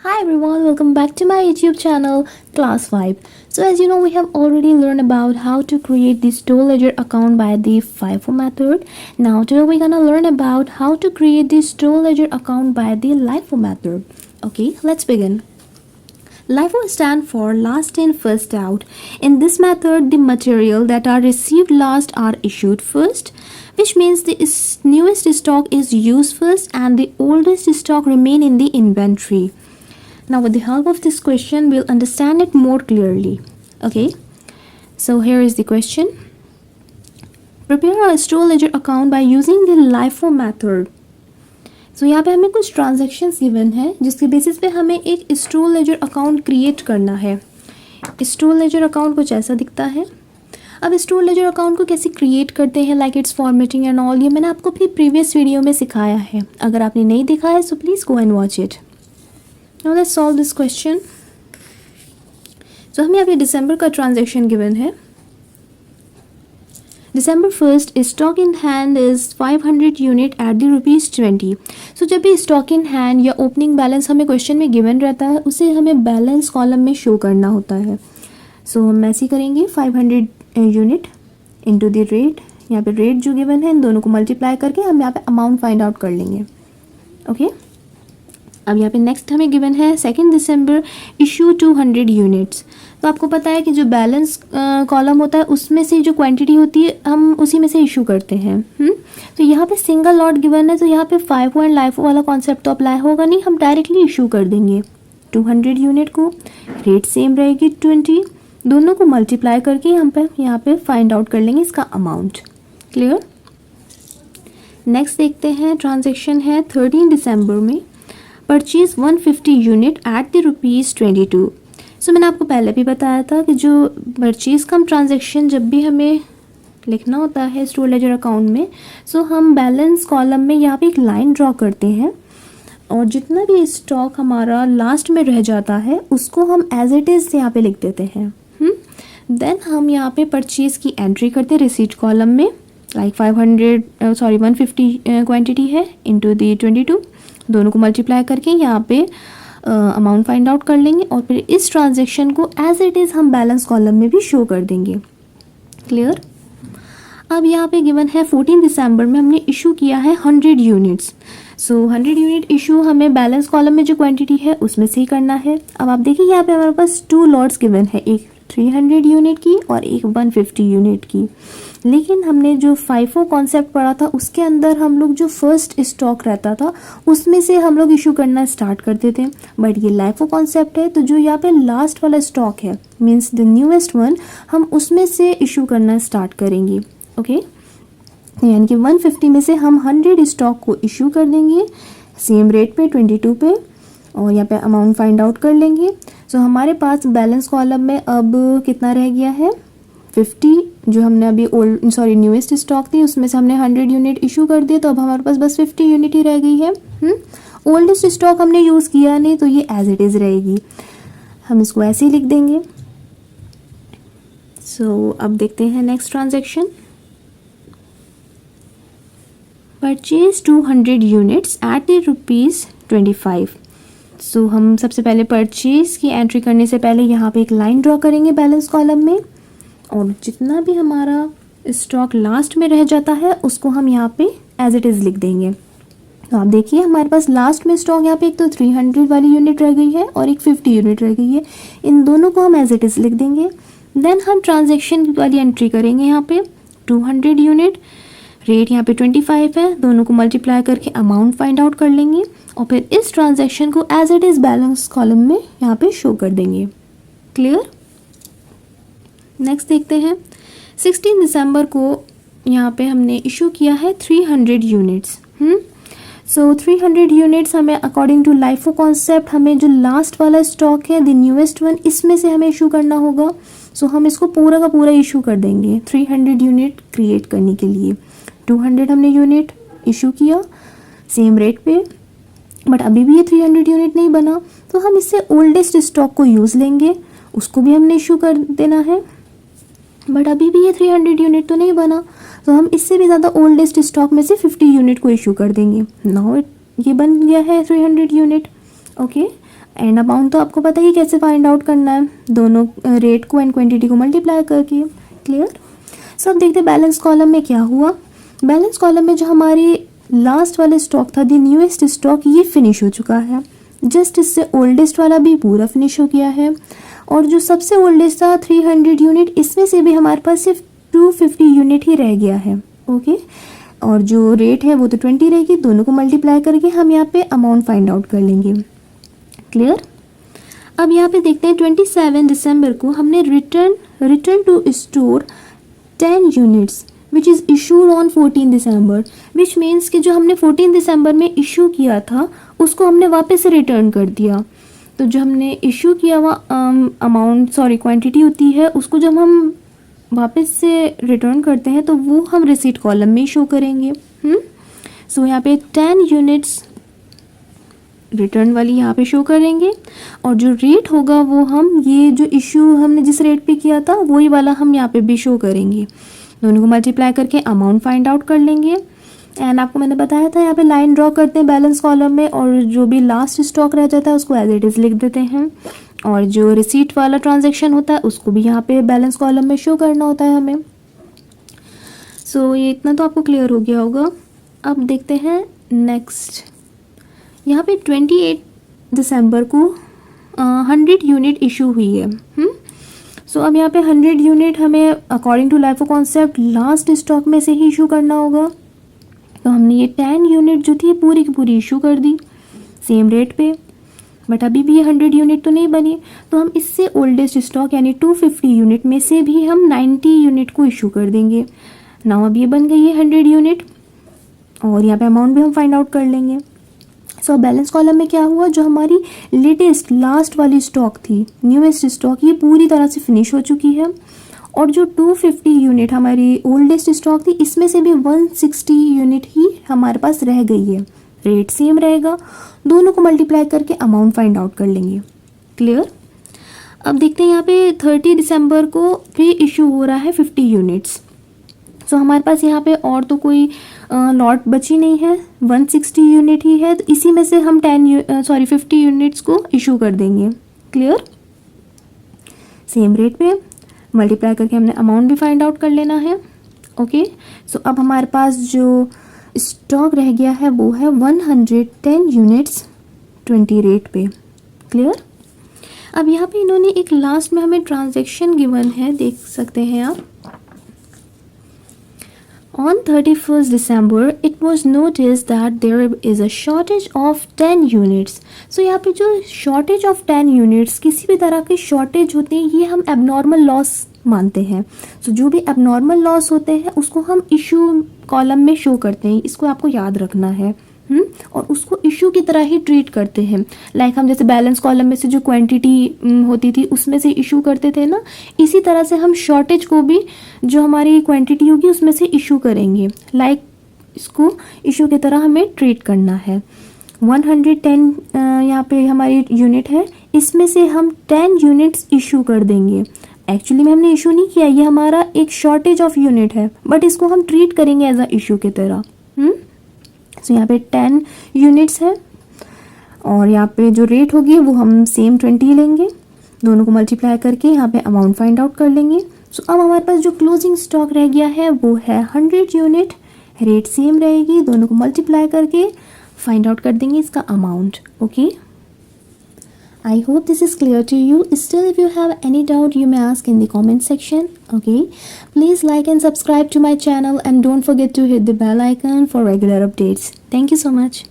Hi everyone, welcome back to my YouTube channel Class 5. So as you know, we have already learned about how to create the store ledger account by the FIFO method. Now today we're gonna learn about how to create the store ledger account by the LIFO method. Okay, let's begin. LIFO stands for last in first out. In this method, the material that are received last are issued first, which means the newest stock is used first and the oldest stock remain in the inventory. Now with the help of this question, we'll understand it more clearly. Okay, so here is the question. Prepare a store ledger account by using the LIFO method. So यहाँ पे हमें कुछ transactions given है जिसके basis पे हमें एक store ledger account create करना है. स्टोर लेजर अकाउंट कुछ ऐसा दिखता है. अब स्टोर लेजर अकाउंट को कैसे क्रिएट करते हैं, like it's formatting and all, ये मैंने आपको अपनी प्रीवियस वीडियो में सिखाया है. अगर आपने नहीं देखा है so please go and watch it. Now let's solve this question. So हमें यहाँ पे दिसंबर का ट्रांजेक्शन गिवन है. December 1st, stock in hand is 500 unit at the ₹20. So जब भी stock in hand या opening balance हमें क्वेश्चन में गिवन रहता है उसे हमें बैलेंस कॉलम में शो करना होता है. सो हम ऐसे करेंगे 500 यूनिट इंटू द रेट. यहाँ पे रेट जो गिवन है इन दोनों को मल्टीप्लाई करके हम यहाँ पे अमाउंट फाइंड आउट कर लेंगे. ओके अब यहाँ पे नेक्स्ट हमें गिवन है 2 दिसंबर इशू 200 यूनिट्स. तो आपको पता है कि जो बैलेंस कॉलम होता है उसमें से जो क्वांटिटी होती है हम उसी में से इशू करते हैं. तो यहाँ पे सिंगल लॉट गिवन है तो यहाँ पे 5 और लाइफो वाला कॉन्सेप्ट तो अप्लाई होगा नहीं, हम डायरेक्टली इशू कर देंगे 200 यूनिट को. रेट सेम रहेगी 20, दोनों को मल्टीप्लाई करके हम पे यहाँ पे फाइंड आउट कर लेंगे इसका अमाउंट. क्लियर. नेक्स्ट देखते हैं ट्रांजेक्शन है 13 दिसंबर में. Purchase 150 unit at the ₹22. सो मैंने आपको पहले भी बताया था कि जो परचेज़ का ट्रांजेक्शन जब भी हमें लिखना होता है स्टोर लेजर अकाउंट में, सो हम बैलेंस कॉलम में यहाँ पे एक लाइन ड्रॉ करते हैं और जितना भी स्टॉक हमारा लास्ट में रह जाता है उसको हम एज इट इज़ यहाँ पे लिख देते हैं. देन हम यहाँ पे परचेज़ की एंट्री करते हैं रिसीट कॉलम में. लाइक 150 क्वान्टिटी है इंटू दी 22, दोनों को मल्टीप्लाई करके यहाँ पे अमाउंट फाइंड आउट कर लेंगे और फिर इस ट्रांजेक्शन को एज इट इज़ हम बैलेंस कॉलम में भी शो कर देंगे. क्लियर. अब यहाँ पे गिवन है 14 दिसंबर में हमने इशू किया है 100 यूनिट्स. सो 100 यूनिट इशू हमें बैलेंस कॉलम में जो क्वांटिटी है उसमें से ही करना है. अब आप देखिए यहाँ पे हमारे पास 2 लॉट्स गिवन है, एक 300 यूनिट की और एक 150 यूनिट की. लेकिन हमने जो FIFO कॉन्सेप्ट पढ़ा था उसके अंदर हम लोग जो फर्स्ट स्टॉक रहता था उसमें से हम लोग इशू करना स्टार्ट करते थे. बट ये LIFO कॉन्सेप्ट है तो जो यहाँ पे लास्ट वाला स्टॉक है मीन्स द न्यूएस्ट वन, हम उसमें से इशू करना स्टार्ट करेंगे. ओके यानी कि 150 में से हम 100 स्टॉक को इशू कर देंगे सेम रेट पे 22 पे और यहाँ पे अमाउंट फाइंड आउट कर लेंगे. सो हमारे पास बैलेंस कॉलम में अब कितना रह गया है 50, जो हमने अभी न्यूएस्ट स्टॉक थी उसमें से हमने 100 यूनिट इशू कर दिए तो अब हमारे पास बस 50 यूनिट ही रह गई है. ओल्डेस्ट स्टॉक हमने यूज़ किया नहीं तो ये एज इट इज़ रहेगी, हम इसको ऐसे ही लिख देंगे. सो अब देखते हैं next transaction. Purchase 200 units at the ₹25. सो हम सबसे पहले परचेज की एंट्री करने से पहले यहाँ पे एक लाइन ड्रॉ करेंगे बैलेंस कॉलम में और जितना भी हमारा स्टॉक लास्ट में रह जाता है उसको हम यहाँ पे एज इट इज़ लिख देंगे. तो आप देखिए हमारे पास लास्ट में स्टॉक यहाँ पे एक तो 300 वाली यूनिट रह गई है और एक 50 यूनिट रह गई है, इन दोनों को हम एज इट इज़ लिख देंगे. देन हम ट्रांजेक्शन वाली एंट्री करेंगे यहाँ पे 200 यूनिट, रेट यहाँ पे 25 है, दोनों को मल्टीप्लाई करके अमाउंट फाइंड आउट कर लेंगे और फिर इस ट्रांजेक्शन को as it is balance column में यहाँ पे शो कर देंगे. क्लियर. नेक्स्ट देखते हैं 16 दिसंबर को यहाँ पे हमने इशू किया है 300 यूनिट्स. सो 300 यूनिट्स हमें अकॉर्डिंग टू LIFO कॉन्सेप्ट हमें जो लास्ट वाला स्टॉक है द न्यूएस्ट वन इसमें से हमें इशू करना होगा. सो हम इसको पूरा का पूरा इशू कर देंगे 300 यूनिट क्रिएट करने के लिए. 200 हमने यूनिट इशू किया सेम रेट पे, बट अभी भी ये 300 यूनिट नहीं बना तो हम इससे ओल्डेस्ट स्टॉक को यूज़ लेंगे, उसको भी हमने इशू कर देना है. बट अभी भी ये 300 यूनिट तो नहीं बना तो हम इससे भी ज़्यादा ओल्डेस्ट स्टॉक में से 50 यूनिट को इशू कर देंगे. नाउ ये बन गया है 300 यूनिट. ओके एंड अमाउंट तो आपको पता ही कैसे फाइंड आउट करना है, दोनों रेट को एंड क्वांटिटी को मल्टीप्लाई करके। क्लियर। सो अब देखते हैं बैलेंस कॉलम में क्या हुआ। बैलेंस कॉलम में जो हमारी लास्ट वाला स्टॉक था, द न्यूएस्ट स्टॉक, ये फिनिश हो चुका है। जस्ट इससे ओल्डेस्ट वाला भी पूरा फिनिश हो गया है। और जो सबसे ओल्डेस्ट था 300 यूनिट, इसमें से भी हमारे पास सिर्फ 250 यूनिट ही रह गया है। ओके। और जो रेट है वो तो 20 रहेगी, दोनों को मल्टीप्लाई करके हम यहाँ पे अमाउंट फाइंड आउट कर लेंगे। क्लियर। अब यहाँ पे देखते हैं 27 दिसंबर को हमने return to store 10 units which is issued on 14 दिसंबर, विच मीन्स कि जो हमने 14 दिसंबर में इशू किया था उसको हमने वापस से रिटर्न कर दिया। तो जो हमने इशू किया हुआ क्वांटिटी होती है, उसको जब हम वापस से रिटर्न करते हैं तो वो हम रिसीट कॉलम में शो करेंगे। सो यहाँ पे 10 यूनिट्स रिटर्न वाली यहाँ पे शो करेंगे, और जो रेट होगा वो हम ये जो इशू हमने जिस रेट पे किया था वही वाला हम यहाँ पे भी शो करेंगे। दोनों को मल्टीप्लाई करके अमाउंट फाइंड आउट कर लेंगे। एंड आपको मैंने बताया था यहाँ पे लाइन ड्रॉ करते हैं बैलेंस कॉलम में, और जो भी लास्ट स्टॉक रह जाता है उसको एज इट इज़ लिख देते हैं, और जो रिसीट वाला ट्रांजैक्शन होता है उसको भी यहाँ पे बैलेंस कॉलम में शो करना होता है हमें। सो ये इतना तो आपको क्लियर हो गया होगा। अब देखते हैं नेक्स्ट। यहाँ पे 28 दिसंबर को 100 यूनिट इशू हुई है। सो अब यहाँ पे 100 यूनिट हमें according to life concept last stock में से ही इशू करना होगा। तो हमने ये 10 यूनिट जो थी पूरी की पूरी इशू कर दी सेम रेट पे, बट अभी भी ये 100 यूनिट तो नहीं बनी, तो हम इससे ओल्डेस्ट स्टॉक यानी 250 यूनिट में से भी हम 90 यूनिट को इशू कर देंगे। नाउ अब ये बन गई है 100 यूनिट, और यहाँ पे अमाउंट भी हम फाइंड आउट कर लेंगे। सो बैलेंस कॉलम में क्या हुआ, जो हमारी लेटेस्ट लास्ट वाली स्टॉक थी, न्यूएस्ट स्टॉक, ये पूरी तरह से फिनिश हो चुकी है। और जो 250 यूनिट हमारी ओल्डेस्ट स्टॉक थी, इसमें से भी 160 यूनिट ही हमारे पास रह गई है। रेट सेम रहेगा, दोनों को मल्टीप्लाई करके अमाउंट फाइंड आउट कर लेंगे। क्लियर। अब देखते हैं यहाँ पे 30 दिसंबर को भी इशू हो रहा है 50 यूनिट्स। सो हमारे पास यहाँ पे और तो कोई लॉट बची नहीं है, 160 यूनिट ही है, तो इसी में से हम 50 यूनिट्स को इशू कर देंगे। क्लियर। सेम रेट पे मल्टीप्लाई करके हमने अमाउंट भी फाइंड आउट कर लेना है। ओके। सो अब हमारे पास जो स्टॉक रह गया है वो है 110 यूनिट्स 20 रेट पे। क्लियर। अब यहाँ पे इन्होंने एक लास्ट में हमें ट्रांजैक्शन गिवन है, देख सकते हैं आप। On 31st December, it was noticed that there is a shortage of 10 units. So यहाँ पे जो shortage of 10 units, किसी भी तरह के shortage होते हैं, ये हम abnormal loss मानते हैं। So जो भी abnormal loss होते हैं उसको हम issue column में show करते हैं, इसको आपको याद रखना है। और उसको इशू की तरह ही ट्रीट करते हैं। लाइक हम जैसे बैलेंस कॉलम में से जो क्वांटिटी होती थी उसमें से इशू करते थे ना, इसी तरह से हम शॉर्टेज को भी जो हमारी क्वांटिटी होगी उसमें से इशू करेंगे। लाइक इसको इशू की तरह हमें ट्रीट करना है। 110 यहाँ पे हमारी यूनिट है, इसमें से हम 10 यूनिट्स इशू कर देंगे। एक्चुअली में हमने इशू नहीं किया, ये हमारा एक शॉर्टेज ऑफ यूनिट है, बट इसको हम ट्रीट करेंगे एज अ इशू की तरह। सो यहाँ पे 10 यूनिट्स है, और यहाँ पे जो रेट होगी वो हम सेम 20 लेंगे, दोनों को मल्टीप्लाई करके यहाँ पे अमाउंट फाइंड आउट कर लेंगे। सो अब हमारे पास जो क्लोजिंग स्टॉक रह गया है वो है 100 यूनिट, रेट सेम रहेगी, दोनों को मल्टीप्लाई करके फाइंड आउट कर देंगे इसका amount. Okay. I hope this is clear to you. Still, if you have any doubt, you may ask in the comment section. Okay. Please like and subscribe to my channel, and don't forget to hit the bell icon for regular updates. Thank you so much.